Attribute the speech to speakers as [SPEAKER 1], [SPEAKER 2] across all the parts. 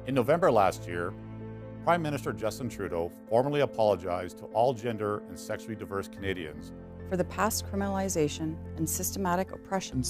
[SPEAKER 1] In November last year, Prime Minister Justin Trudeau formally apologized to all gender and sexually diverse Canadians
[SPEAKER 2] for the past criminalization and systematic oppression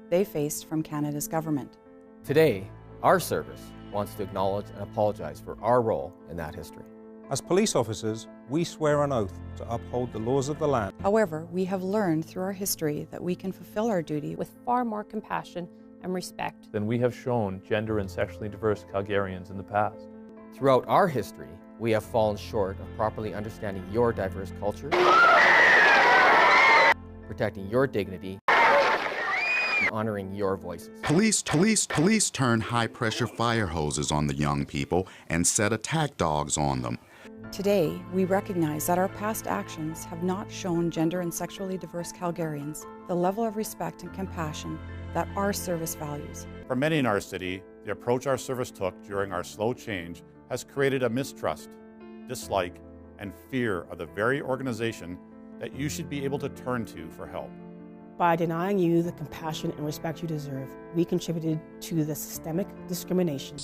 [SPEAKER 2] they faced from Canada's government.
[SPEAKER 3] Today, our service wants to acknowledge and apologize for our role in that history.
[SPEAKER 4] As police officers, we swear on oath to uphold the laws of the land.
[SPEAKER 2] However, we have learned through our history that we can fulfill our duty
[SPEAKER 5] with far more compassion and respect
[SPEAKER 6] than we have shown gender and sexually diverse Calgarians in the past.
[SPEAKER 3] Throughout our history, we have fallen short of properly understanding your diverse culture, protecting your dignity, and honoring your voices.
[SPEAKER 7] Police turn high-pressure fire hoses on the young people and set attack dogs on them.
[SPEAKER 2] Today, we recognize that our past actions have not shown gender and sexually diverse Calgarians the level of respect and compassion that our service values.
[SPEAKER 1] For many in our city, the approach our service took during our slow change has created a mistrust, dislike, and fear of the very organization that you should be able to turn to for help.
[SPEAKER 8] By denying you the compassion and respect you deserve, we contributed to the systemic discrimination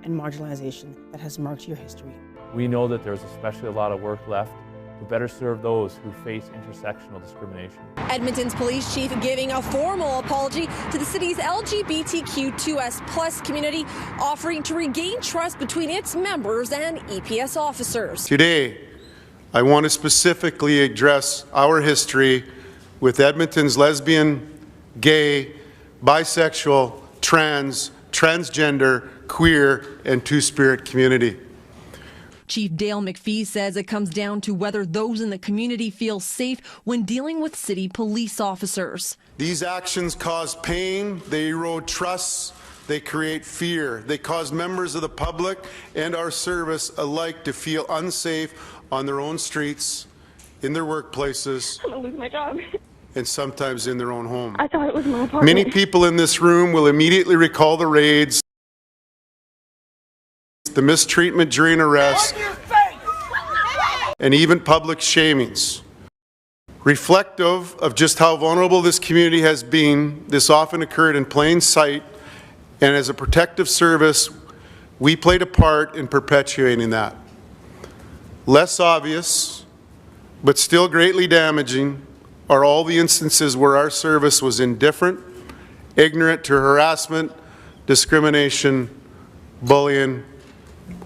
[SPEAKER 8] and marginalization that has marked your history.
[SPEAKER 6] We know that there's especially a lot of work left to better serve those who face intersectional discrimination.
[SPEAKER 9] Edmonton's police chief giving a formal apology to the city's LGBTQIA2S community, offering to regain trust between its members and EPS officers.
[SPEAKER 10] Today, I want to specifically address our history with Edmonton's lesbian, gay, bisexual, trans, transgender, queer, and two-spirit community.
[SPEAKER 9] Chief Dale McPhee says it comes down to whether those in the community feel safe when dealing with city police officers.
[SPEAKER 10] These actions cause pain, they erode trust, they create fear. They cause members of the public and our service alike to feel unsafe on their own streets, in their workplaces,
[SPEAKER 11] I'm gonna lose my job.
[SPEAKER 10] And sometimes in their own home.
[SPEAKER 11] I thought it was my apartment.
[SPEAKER 10] Many people in this room will immediately recall the raids, the mistreatment during arrest, and even public shamings. Reflective of just how vulnerable this community has been, this often occurred in plain sight, and as a protective service, we played a part in perpetuating that. Less obvious, but still greatly damaging, are all the instances where our service was indifferent, ignorant to harassment, discrimination, bullying,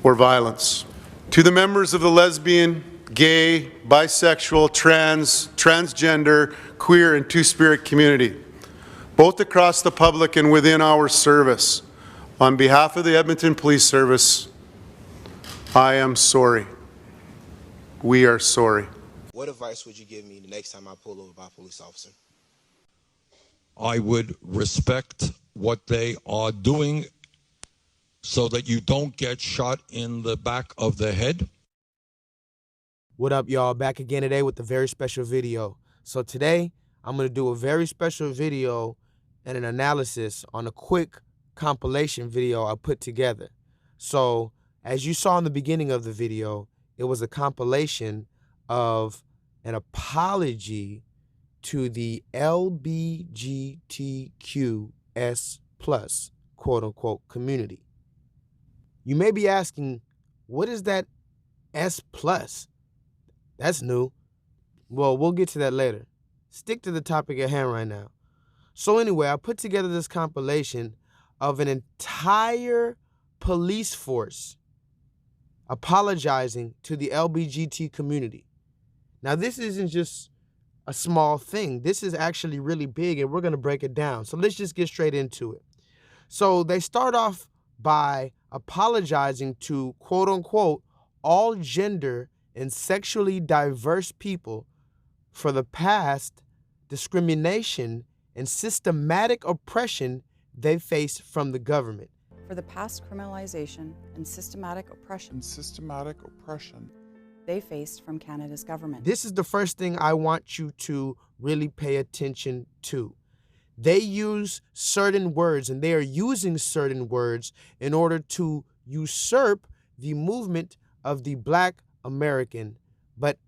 [SPEAKER 10] or violence. To the members of the lesbian, gay, bisexual, trans, transgender, queer, and two-spirit community, both across the public and within our service, on behalf of the Edmonton Police Service, I am sorry. We are sorry.
[SPEAKER 12] What advice would you give me the next time I pull over by a police officer?
[SPEAKER 13] I would respect what they are doing so that you don't get shot in the back of the head.
[SPEAKER 14] What up, y'all? Back again today with a very special video. So today, I'm going to do a very special video and an analysis on a quick compilation video I put together. So, as you saw in the beginning of the video, it was a compilation of an apology to the LGBTQS plus quote-unquote community. You may be asking, what is that S plus? That's new. Well, we'll get to that later. Stick to the topic at hand right now. So anyway, I put together this compilation of an entire police force apologizing to the LGBT community. Now, this isn't just a small thing. This is actually really big, and we're going to break it down. So let's just get straight into it. So they start off by apologizing to, quote unquote, all gender and sexually diverse people for the past discrimination and systematic oppression they faced from the government.
[SPEAKER 2] For the past criminalization and systematic oppression they faced from Canada's government.
[SPEAKER 14] This is the first thing I want you to really pay attention to. They use certain words, and they are using certain words in order to usurp the movement of the Black American. But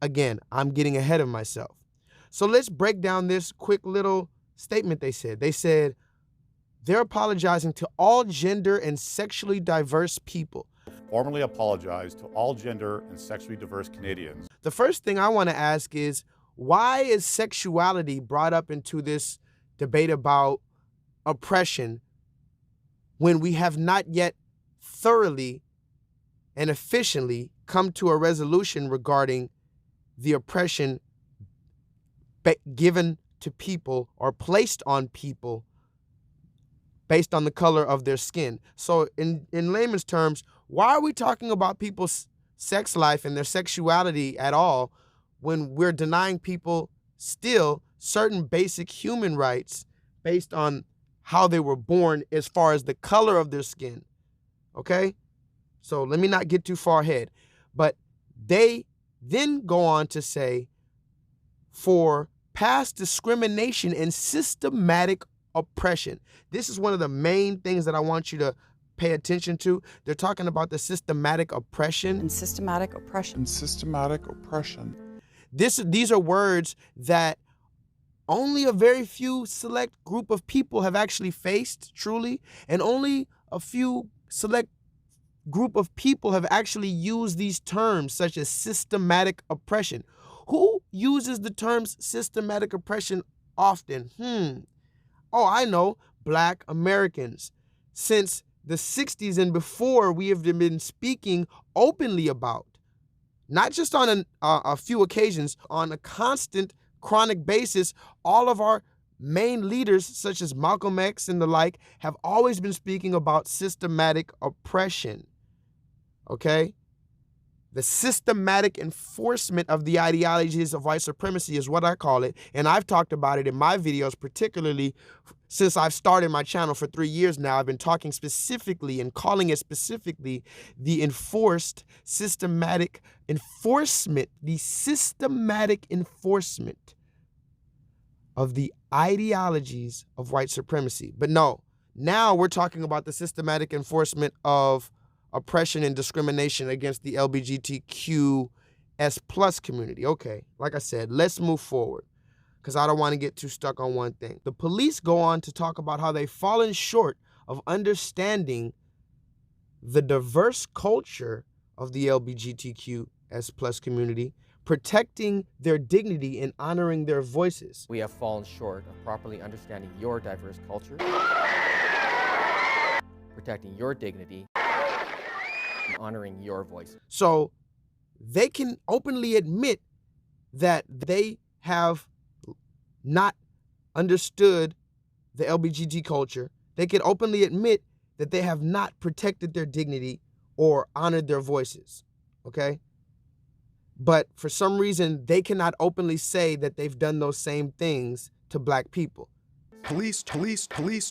[SPEAKER 14] again, I'm getting ahead of myself. So let's break down this quick little statement they said. They said, They're apologizing to all gender and sexually diverse people.
[SPEAKER 1] Formally apologize to all gender and sexually diverse Canadians.
[SPEAKER 14] The first thing I want to ask is, why is sexuality brought up into this debate about oppression when we have not yet thoroughly and efficiently come to a resolution regarding the oppression given to people or placed on people based on the color of their skin? So in layman's terms, why are we talking about people's sex life and their sexuality at all when we're denying people still certain basic human rights based on how they were born as far as the color of their skin? Okay? So let me not get too far ahead. But they then go on to say, for past discrimination and systematic oppression. This is one of the main things that I want you to pay attention to. They're talking about the systematic oppression.
[SPEAKER 2] And systematic oppression.
[SPEAKER 11] And systematic oppression.
[SPEAKER 14] These are words that only a very few select group of people have actually faced, truly, and only a few select group of people have actually used these terms, such as systematic oppression. Who uses the terms systematic oppression often? Oh, I know, Black Americans. Since the 60s and before, we have been speaking openly about, not just on a few occasions, on a constant, chronic basis, all of our main leaders, such as Malcolm X and the like, have always been speaking about systematic oppression, okay? The systematic enforcement of the ideologies of white supremacy is what I call it. And I've talked about it in my videos, particularly since I've started my channel for 3 years now. I've been talking specifically and calling it specifically the enforced systematic enforcement, the systematic enforcement of the ideologies of white supremacy. But no, now we're talking about the systematic enforcement of oppression and discrimination against the LGBTQIA2S community. Okay, like I said, let's move forward because I don't want to get too stuck on one thing. The police go on to talk about how they've fallen short of understanding the diverse culture of the LGBTQIA2S community, protecting their dignity and honoring their voices.
[SPEAKER 3] We have fallen short of properly understanding your diverse culture, protecting your dignity, and honoring your voice.
[SPEAKER 14] So they can openly admit that they have not understood the LGBT culture. They can openly admit that they have not protected their dignity or honored their voices, okay? But for some reason, they cannot openly say that they've done those same things to Black people.
[SPEAKER 7] Police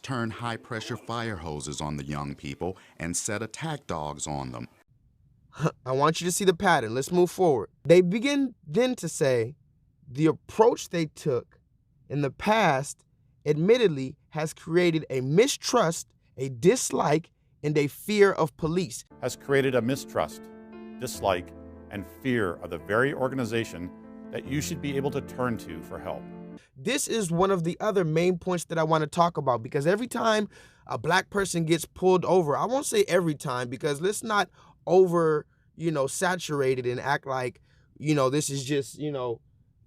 [SPEAKER 7] turn high-pressure fire hoses on the young people and set attack dogs on them.
[SPEAKER 14] I want you to see the pattern. Let's move forward. They begin then to say the approach they took in the past, admittedly, has created a mistrust, a dislike, and a fear of police.
[SPEAKER 1] Has created a mistrust, dislike, and fear of the very organization that you should be able to turn to for help.
[SPEAKER 14] This is one of the other main points that I want to talk about, because every time a Black person gets pulled over, I won't say every time, because let's not over, saturated and act like, this is just,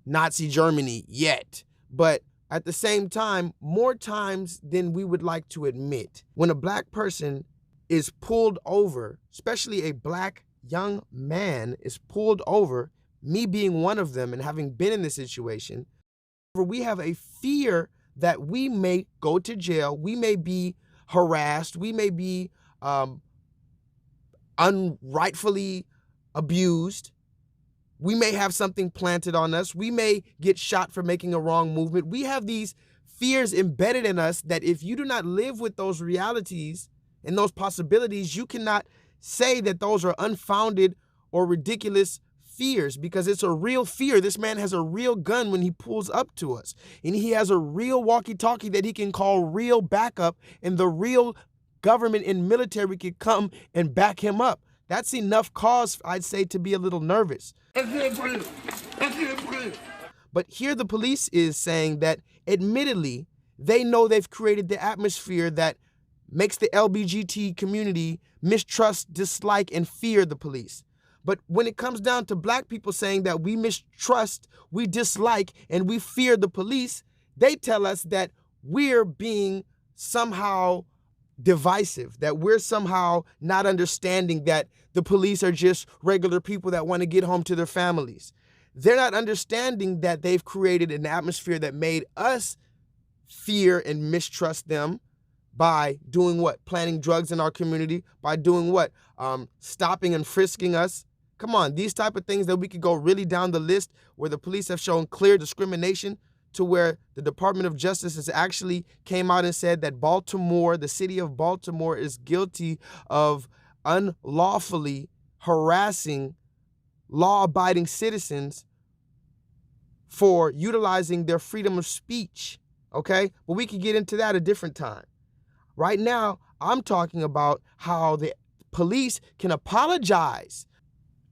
[SPEAKER 14] Nazi Germany yet. But at the same time, more times than we would like to admit, when a Black person is pulled over, especially a Black young man is pulled over, me being one of them and having been in this situation, we have a fear that we may go to jail, we may be harassed, we may be unrightfully abused, we may have something planted on us, we may get shot for making a wrong movement. We have these fears embedded in us that if you do not live with those realities and those possibilities, you cannot say that those are unfounded or ridiculous fears, because it's a real fear. This man has a real gun when he pulls up to us, and he has a real walkie-talkie that he can call real backup, and the real government and military can come and back him up. That's enough cause, I'd say, to be a little nervous. I can't breathe. But here the police is saying that, admittedly, They know they've created the atmosphere that makes the LGBT community mistrust, dislike, and fear the police. But when it comes down to black people saying that we mistrust, we dislike, and we fear the police, they tell us that we're being somehow divisive, that we're somehow not understanding that the police are just regular people that want to get home to their families. They're not understanding that they've created an atmosphere that made us fear and mistrust them by doing what? Planting drugs in our community, by doing what? Stopping and frisking us. Come on, these type of things that we could go really down the list where the police have shown clear discrimination, to where the Department of Justice has actually came out and said that Baltimore, the city of Baltimore, is guilty of unlawfully harassing law-abiding citizens for utilizing their freedom of speech, okay? But we could get into that a different time. Right now, I'm talking about how the police can apologize.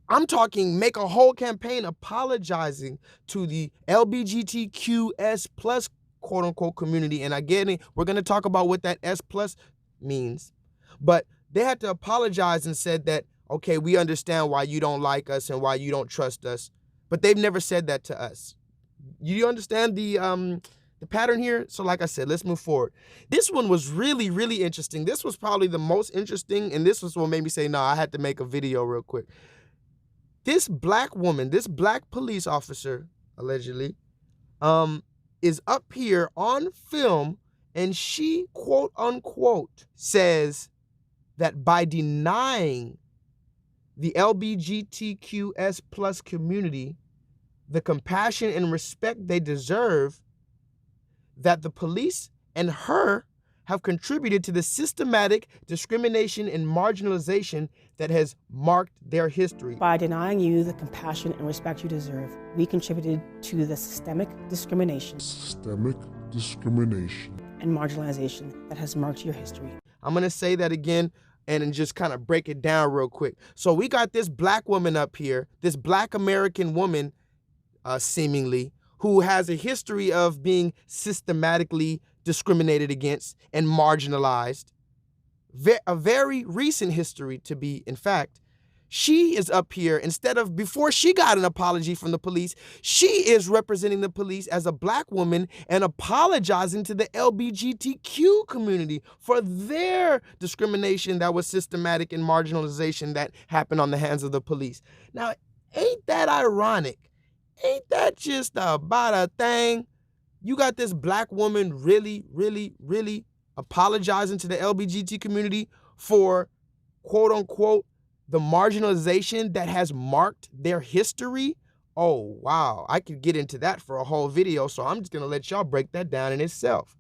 [SPEAKER 14] I'm talking make a whole campaign apologizing to the LGBTQS plus quote unquote community. And again, we're going to talk about what that S plus means. But they had to apologize and said that, okay, we understand why you don't like us and why you don't trust us. But they've never said that to us. You understand the pattern here? So like I said, let's move forward. This one was really, really interesting. This was probably the most interesting. And this was what made me say, no, I had to make a video real quick. This black woman, this black police officer, allegedly, is up here on film, and she, quote unquote, says that by denying the LGBTQS plus community the compassion and respect they deserve, that the police and her have contributed to the systematic discrimination and marginalization that has marked their history.
[SPEAKER 8] By denying you the compassion and respect you deserve, we contributed to the systemic discrimination and marginalization that has marked your history.
[SPEAKER 14] I'm gonna say that again and just kind of break it down real quick. So we got this black woman up here, this black American woman, seemingly, who has a history of being systematically discriminated against and marginalized. A very recent history, to be in fact. She is up here, instead of, before she got an apology from the police, she is representing the police as a black woman and apologizing to the LGBTQ community for their discrimination that was systematic and marginalization that happened on the hands of the police. Now, ain't that ironic? Ain't that just about a thing? You got this black woman really, really, really apologizing to the LGBT community for, quote unquote, the marginalization that has marked their history. Oh, wow. I could get into that for a whole video, so I'm just going to let y'all break that down in itself.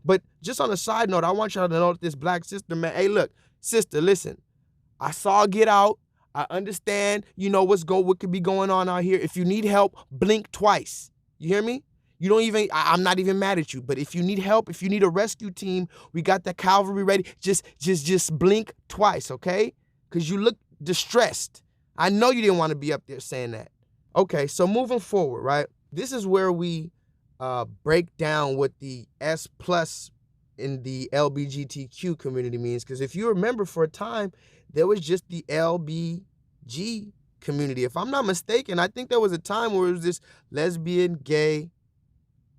[SPEAKER 14] But just on a side note, I want y'all to know that this black sister, man, hey, look, sister, listen, I saw Get Out. I understand, you know, what could be going on out here. If you need help, blink twice. You hear me? You don't even, I'm not even mad at you, but if you need help, if you need a rescue team, we got the cavalry ready. Just blink twice, okay? Because you look distressed. I know you didn't want to be up there saying that. Okay, so moving forward, right? This is where we break down what the S plus in the LGBTQ community means. Because if you remember, for a time, there was just the LBG community. If I'm not mistaken, I think there was a time where it was just lesbian, gay,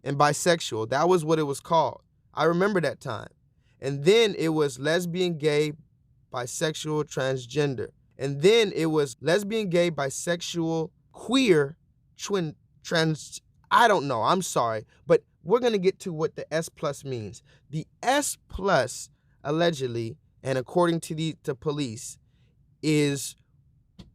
[SPEAKER 14] and bisexual. That was what it was called. I remember that time. And then it was lesbian, gay, bisexual, transgender. And then it was lesbian, gay, bisexual, queer, trans, I don't know, I'm sorry. But we're gonna get to what the S plus means. The S plus, allegedly, and according to the police, is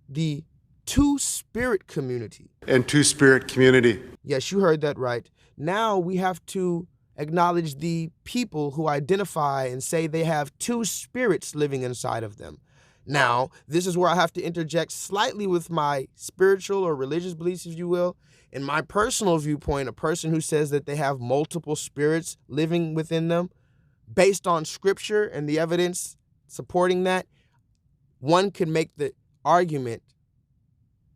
[SPEAKER 14] the two-spirit community.
[SPEAKER 10] And two-spirit community.
[SPEAKER 14] Yes, you heard that right. Now we have to acknowledge the people who identify and say they have two spirits living inside of them. Now, this is where I have to interject slightly with my spiritual or religious beliefs, if you will. In my personal viewpoint, a person who says that they have multiple spirits living within them, based on scripture and the evidence supporting that, one could make the argument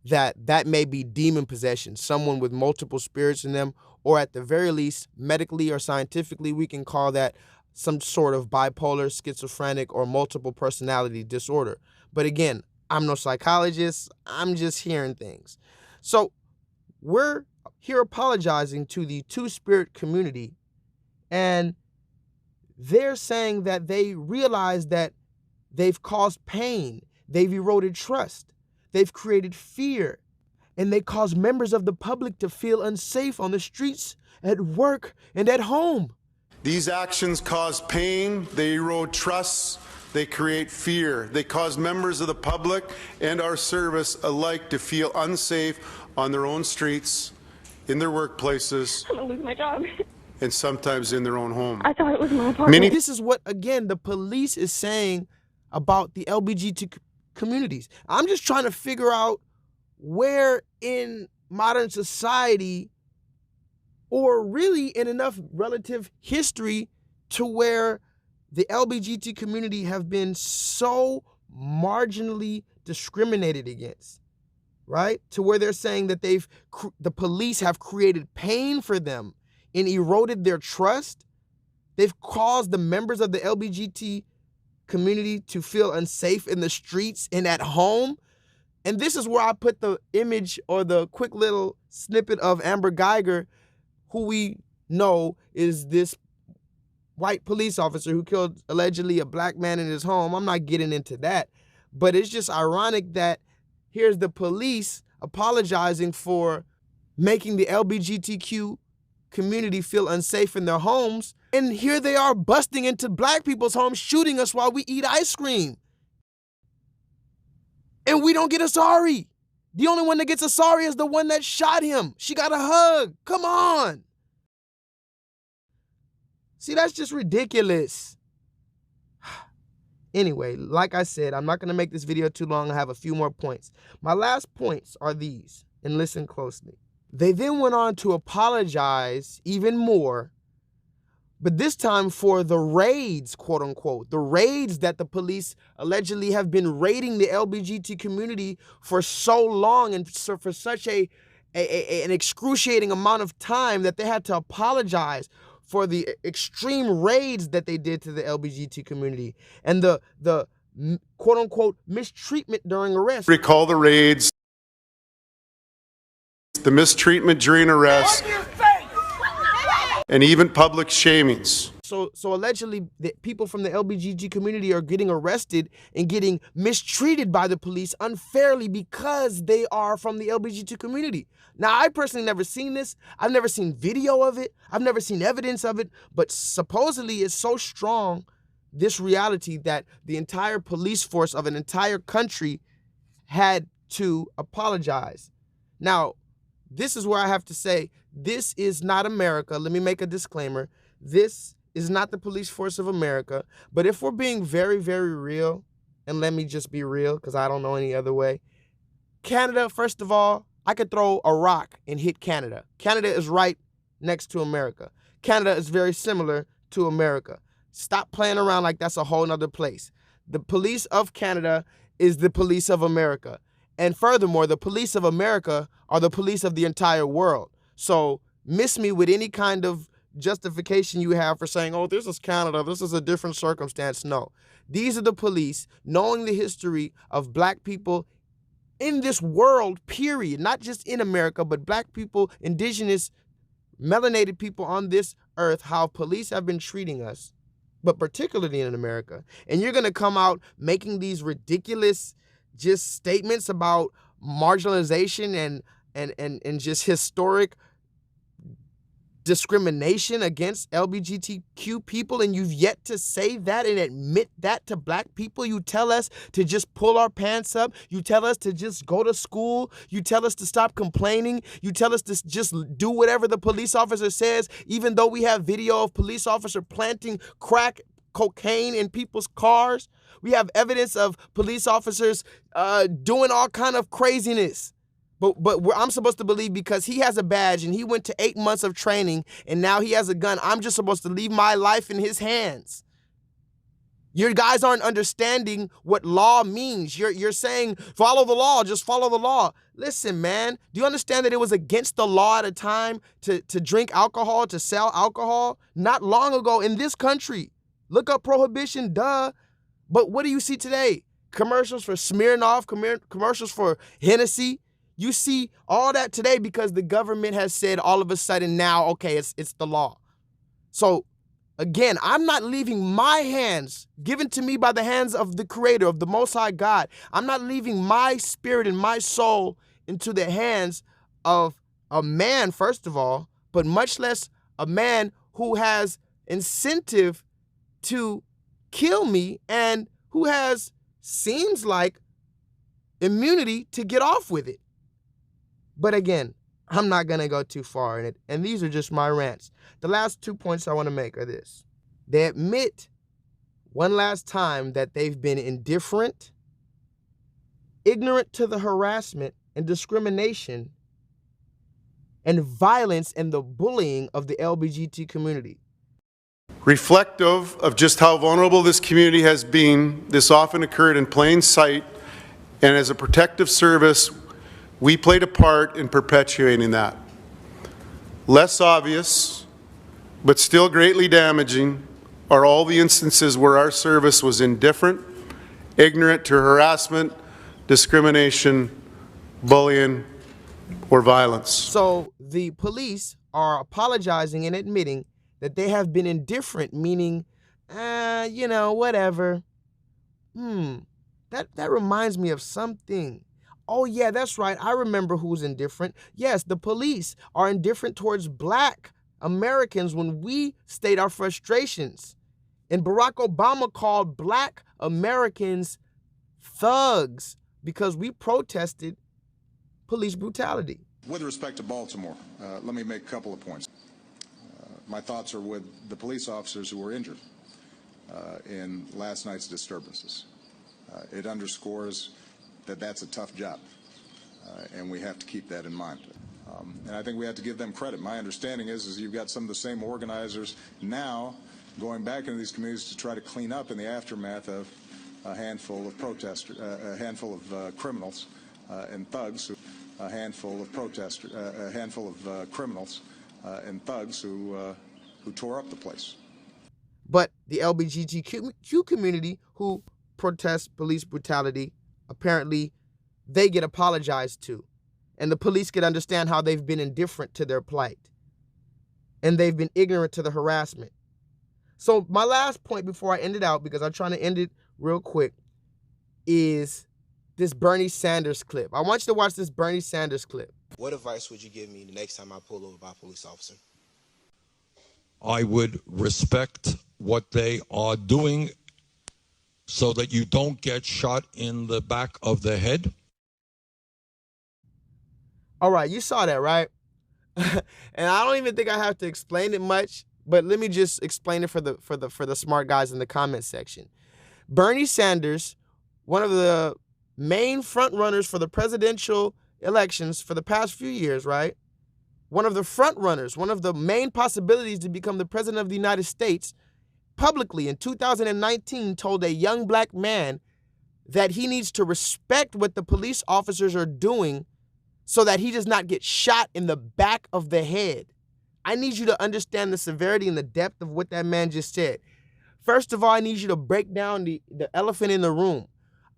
[SPEAKER 14] that that may be demon possession, someone with multiple spirits in them, or at the very least, medically or scientifically, we can call that some sort of bipolar, schizophrenic, or multiple personality disorder. But again, I'm no psychologist. I'm just hearing things. So we're here apologizing to the Two-Spirit community, and they're saying that they realize that they've caused pain, they've eroded trust, they've created fear, and they cause members of the public to feel unsafe on the streets, at work, and at home.
[SPEAKER 10] These actions cause pain, they erode trust, they create fear. They cause members of the public and our service alike to feel unsafe on their own streets, in their workplaces.
[SPEAKER 15] I'm gonna lose my job.
[SPEAKER 10] And sometimes in their own home.
[SPEAKER 15] I thought it was my apartment.
[SPEAKER 14] This is what, again, the police is saying about the LGBT communities. I'm just trying to figure out where in modern society, or really in enough relative history, to where the LGBT community have been so marginally discriminated against, right? To where they're saying that the police have created pain for them and eroded their trust. They've caused the members of the LGBT community to feel unsafe in the streets and at home. And this is where I put the image or the quick little snippet of Amber Geiger, who we know is this white police officer who killed allegedly a black man in his home. I'm not getting into that, but it's just ironic that here's the police apologizing for making the LGBTQ community feel unsafe in their homes, and here they are busting into black people's homes, shooting us while we eat ice cream. And we don't get a sorry. The only one that gets a sorry is the one that shot him. She got a hug. Come on. See, that's just ridiculous. Anyway, like I said, I'm not going to make this video too long. I have a few more points. My last points are these, and listen closely. They then went on to apologize even more, but this time for the raids, quote unquote, the raids that the police allegedly have been raiding the LGBT community for so long and for such an excruciating amount of time that they had to apologize for the extreme raids that they did to the LGBT community and the quote unquote mistreatment during arrest.
[SPEAKER 10] Recall the raids, the mistreatment during arrest, and even public shamings.
[SPEAKER 14] So allegedly, the people from the LGBT community are getting arrested and getting mistreated by the police unfairly because they are from the LGBT community. Now, I personally never seen this. I've never seen video of it. I've never seen evidence of it. But supposedly it's so strong, this reality, that the entire police force of an entire country had to apologize. Now, this is where I have to say, this is not America. Let me make a disclaimer. This is not the police force of America. But if we're being very, very real, and let me just be real because I don't know any other way. Canada, first of all, I could throw a rock and hit Canada. Canada is right next to America. Canada is very similar to America. Stop playing around like that's a whole nother place. The police of Canada is the police of America. And furthermore, the police of America are the police of the entire world. So miss me with any kind of justification you have for saying, oh, this is Canada, this is a different circumstance. No, these are the police, knowing the history of black people in this world, period, not just in America, but black people, indigenous, melanated people on this earth, how police have been treating us, but particularly in America. And you're going to come out making these ridiculous just statements about marginalization and just historic discrimination against LGBTQ people, and you've yet to say that and admit that to black people. You tell us to just pull our pants up. You tell us to just go to school. You tell us to stop complaining. You tell us to just do whatever the police officer says, even though we have video of police officer planting crack cocaine in people's cars. We have evidence of police officers doing all kind of craziness. But I'm supposed to believe because he has a badge and he went to 8 months of training and now he has a gun, I'm just supposed to leave my life in his hands. You guys aren't understanding what law means. You're saying, follow the law, just follow the law. Listen, man, do you understand that it was against the law at a time to drink alcohol, to sell alcohol? Not long ago in this country. Look up prohibition, duh. But what do you see today? Commercials for Smirnoff, commercials for Hennessy. You see all that today because the government has said all of a sudden now, okay, it's the law. So again, I'm not leaving my hands, given to me by the hands of the Creator, of the Most High God. I'm not leaving my spirit and my soul into the hands of a man, first of all, but much less a man who has incentive to kill me and who has, seems like, immunity to get off with it. But again, I'm not going to go too far in it. And these are just my rants. The last 2 points I want to make are this. They admit one last time that they've been indifferent, ignorant to the harassment and discrimination and violence and the bullying of the LGBT community.
[SPEAKER 10] Reflective of just how vulnerable this community has been, this often occurred in plain sight, and as a protective service, we played a part in perpetuating that. Less obvious, but still greatly damaging, are all the instances where our service was indifferent, ignorant to harassment, discrimination, bullying, or violence. So
[SPEAKER 14] the police are apologizing and admitting that they have been indifferent, meaning, whatever. That reminds me of something. Oh yeah, that's right. I remember who's indifferent. Yes, the police are indifferent towards Black Americans when we state our frustrations. And Barack Obama called Black Americans thugs because we protested police brutality.
[SPEAKER 15] With respect to Baltimore, let me make a couple of points. My thoughts are with the police officers who were injured in last night's disturbances. It underscores that that's a tough job, and we have to keep that in mind. And I think we have to give them credit. My understanding is you've got some of the same organizers now going back into these communities to try to clean up in the aftermath of a handful of protesters, a handful of criminals and thugs, a handful of protesters, a handful of criminals and thugs who tore up the place.
[SPEAKER 14] But the LGBTQ community who protest police brutality, apparently they get apologized to. And the police can understand how they've been indifferent to their plight. And they've been ignorant to the harassment. So my last point before I end it out, because I'm trying to end it real quick, is this Bernie Sanders clip. I want you to watch this Bernie Sanders clip.
[SPEAKER 12] What advice would you give me the next time I pull over by a police officer?
[SPEAKER 13] I would respect what they are doing so that you don't get shot in the back of the head.
[SPEAKER 14] All right, you saw that, right? And I don't even think I have to explain it much, but let me just explain it for the smart guys in the comment section. Bernie Sanders, one of the main front runners for the presidential elections for the past few years, right? One of the front runners, one of the main possibilities to become the president of the United States, publicly in 2019 told a young Black man that he needs to respect what the police officers are doing so that he does not get shot in the back of the head. I need you to understand the severity and the depth of what that man just said. First of all, I need you to break down the elephant in the room.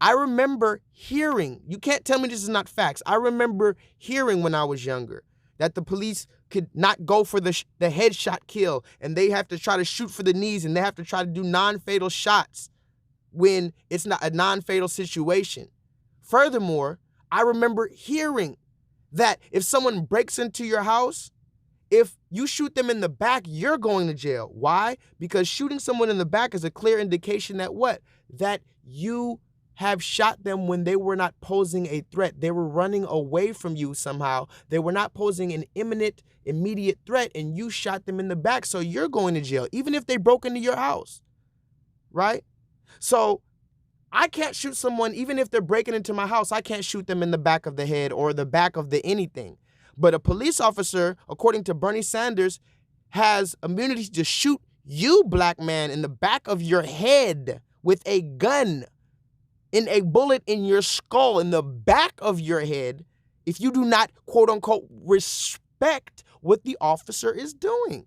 [SPEAKER 14] I remember hearing, you can't tell me this is not facts, I remember hearing when I was younger that the police could not go for the headshot kill, and they have to try to shoot for the knees, and they have to try to do non-fatal shots when it's not a non-fatal situation. Furthermore, I remember hearing that if someone breaks into your house, if you shoot them in the back, you're going to jail. Why? Because shooting someone in the back is a clear indication that what? That you have shot them when they were not posing a threat. They were running away from you somehow. They were not posing an imminent, immediate threat, and you shot them in the back, so you're going to jail, even if they broke into your house, right? So I can't shoot someone, even if they're breaking into my house, I can't shoot them in the back of the head or the back of the anything. But a police officer, according to Bernie Sanders, has immunity to shoot you, Black man, in the back of your head with a gun and a bullet in your skull, in the back of your head, if you do not, quote unquote, respect what the officer is doing?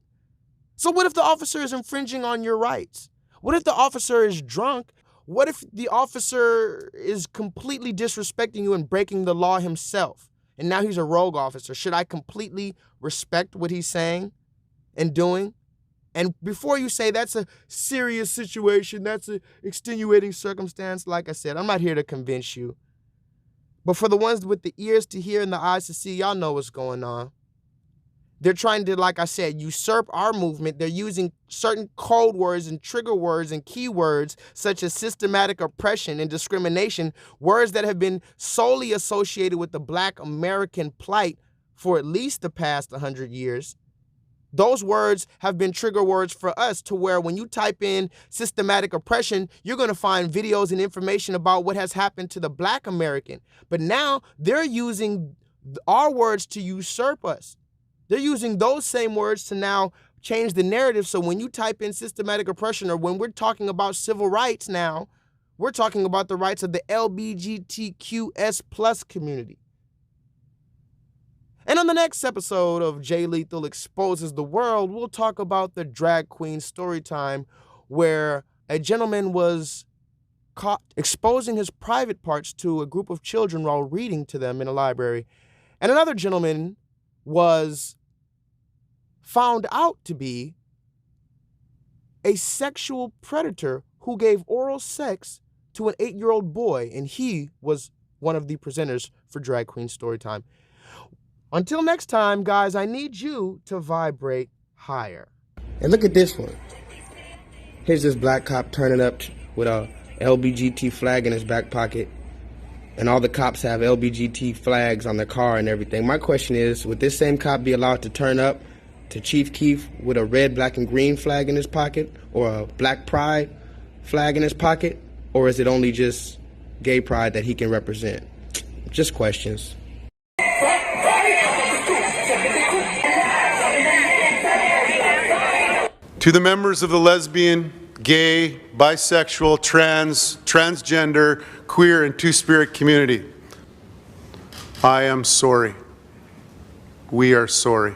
[SPEAKER 14] So what if the officer is infringing on your rights? What if the officer is drunk? What if the officer is completely disrespecting you and breaking the law himself? And now he's a rogue officer. Should I completely respect what he's saying and doing? And before you say that's a serious situation, that's an extenuating circumstance, like I said, I'm not here to convince you. But for the ones with the ears to hear and the eyes to see, y'all know what's going on. They're trying to, like I said, usurp our movement. They're using certain code words and trigger words and keywords such as systematic oppression and discrimination, words that have been solely associated with the Black American plight for at least the past 100 years. Those words have been trigger words for us, to where when you type in systematic oppression, you're going to find videos and information about what has happened to the Black American. But now they're using our words to usurp us. They're using those same words to now change the narrative. So when you type in systematic oppression, or when we're talking about civil rights now, we're talking about the rights of the LGBTQS+ community. And on the next episode of Jay Lethal Exposes the World, we'll talk about the drag queen story time, where a gentleman was caught exposing his private parts to a group of children while reading to them in a library. And another gentleman was found out to be a sexual predator who gave oral sex to an 8-year-old boy, and he was one of the presenters for Drag Queen Storytime. Until next time, guys, I need you to vibrate higher.
[SPEAKER 16] And look at this one. Here's this black cop turning up with a LGBT flag in his back pocket, and all the cops have LGBT flags on their car and everything. My question is, would this same cop be allowed to turn up to Chief Keef with a red, black, and green flag in his pocket, or a Black Pride flag in his pocket? Or is it only just gay pride that he can represent? Just questions.
[SPEAKER 10] To the members of the lesbian, gay, bisexual, transgender, queer, and two-spirit community, I am sorry. We are sorry.